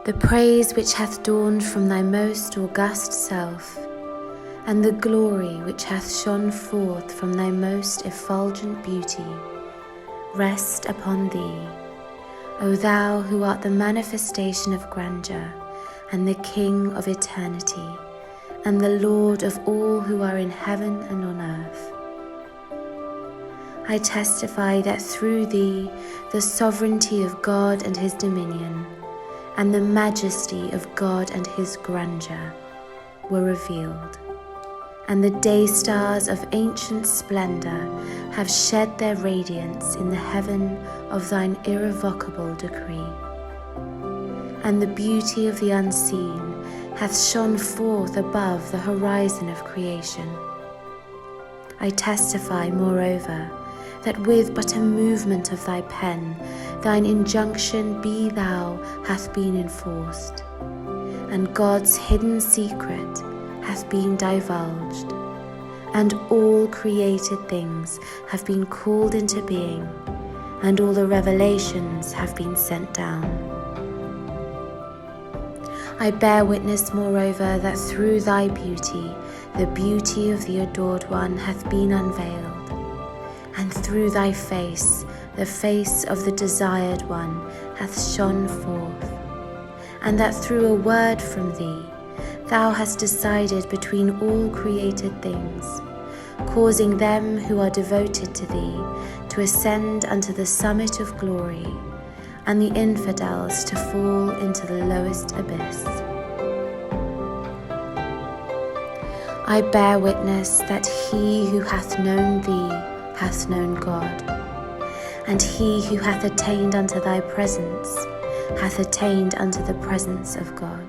the praise which hath dawned from thy most august self, and the glory which hath shone forth from thy most effulgent beauty, rest upon thee, O thou who art the manifestation of grandeur, and the King of eternity, and the Lord of all who are in heaven and on earth. I testify that through thee the sovereignty of God and his dominion, and the majesty of God and his grandeur were revealed, and the day stars of ancient splendor have shed their radiance in the heaven of thine irrevocable decree. And the beauty of the unseen hath shone forth above the horizon of creation. I testify, moreover, that with but a movement of thy pen, thine injunction, be thou, hath been enforced, and God's hidden secret hath been divulged, and all created things have been called into being, and all the revelations have been sent down. I bear witness, moreover, that through thy beauty the beauty of the adored one hath been unveiled, and through thy face the face of the desired one hath shone forth, and that through a word from thee thou hast decided between all created things, causing them who are devoted to thee to ascend unto the summit of glory, and the infidels to fall into the lowest abyss. I bear witness that he who hath known thee hath known God, and he who hath attained unto thy presence hath attained unto the presence of God.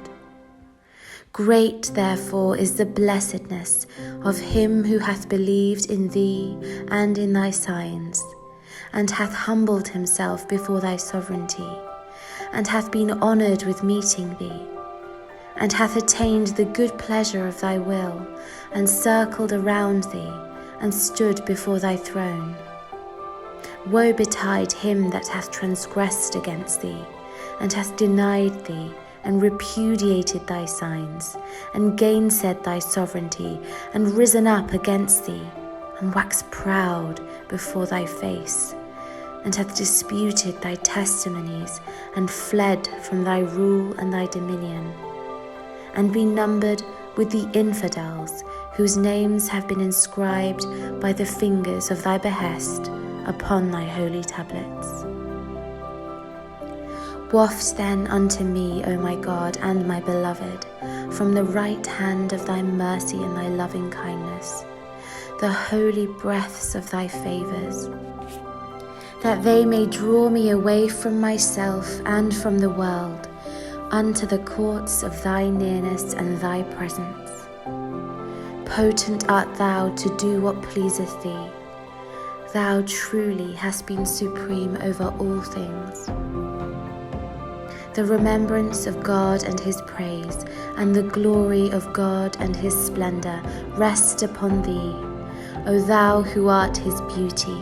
Great, therefore, is the blessedness of him who hath believed in thee and in thy signs, and hath humbled himself before thy sovereignty, and hath been honoured with meeting thee, and hath attained the good pleasure of thy will, and circled around thee, and stood before thy throne. Woe betide him that hath transgressed against thee, and hath denied thee, and repudiated thy signs, and gainsaid thy sovereignty, and risen up against thee, and waxed proud before thy face, and hath disputed thy testimonies, and fled from thy rule and thy dominion, and been numbered with the infidels, whose names have been inscribed by the fingers of thy behest upon thy holy tablets. Waft then unto me, O my God and my beloved, from the right hand of thy mercy and thy loving kindness, the holy breaths of thy favours, that they may draw me away from myself and from the world, unto the courts of thy nearness and thy presence. Potent art thou to do what pleaseth thee. Thou truly hast been supreme over all things. The remembrance of God and his praise, and the glory of God and his splendour rest upon thee, O thou who art his beauty.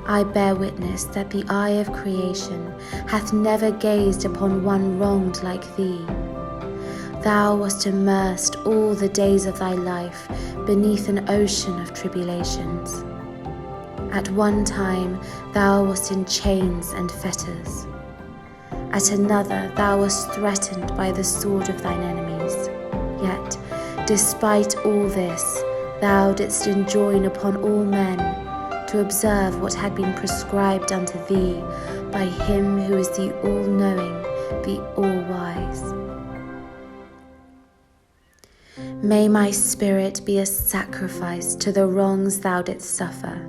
I bear witness that the eye of creation hath never gazed upon one wronged like thee. Thou wast immersed all the days of thy life beneath an ocean of tribulations. At one time thou wast in chains and fetters. At another thou wast threatened by the sword of thine enemies. Yet, despite all this, thou didst enjoin upon all men to observe what had been prescribed unto thee by him who is the all-knowing, the all-wise. May my spirit be a sacrifice to the wrongs thou didst suffer,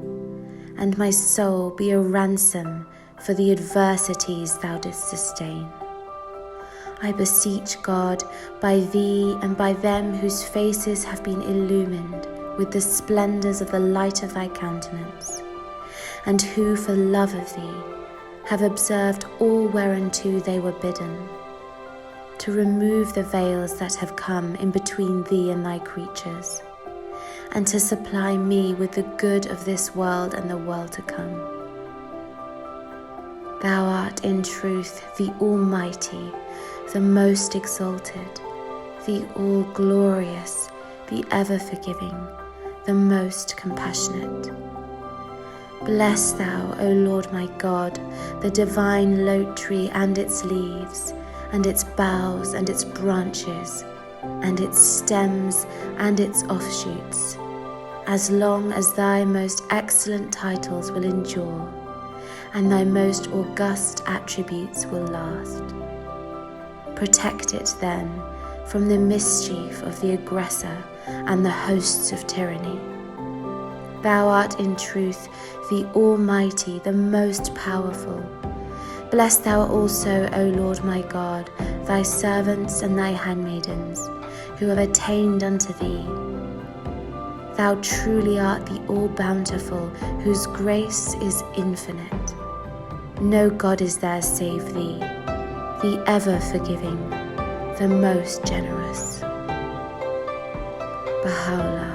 and my soul be a ransom for the adversities thou didst sustain. I beseech God, by thee and by them whose faces have been illumined with the splendours of the light of thy countenance, and who for love of thee have observed all whereunto they were bidden, to remove the veils that have come in between thee and thy creatures, and to supply me with the good of this world and the world to come, Thou art in truth the Almighty, the most exalted, the all-glorious, the ever-forgiving, the most compassionate. Bless thou, O Lord my God, the divine lote tree and its leaves, and its boughs and its branches, and its stems and its offshoots, as long as thy most excellent titles will endure, and thy most august attributes will last. Protect it then from the mischief of the aggressor and the hosts of tyranny. Thou art in truth the Almighty, the most powerful. Bless thou also, O Lord my God, thy servants and thy handmaidens, who have attained unto thee. Thou truly art the all-bountiful, whose grace is infinite. No God is there save thee, the ever-forgiving, the most generous. Bahá'u'lláh.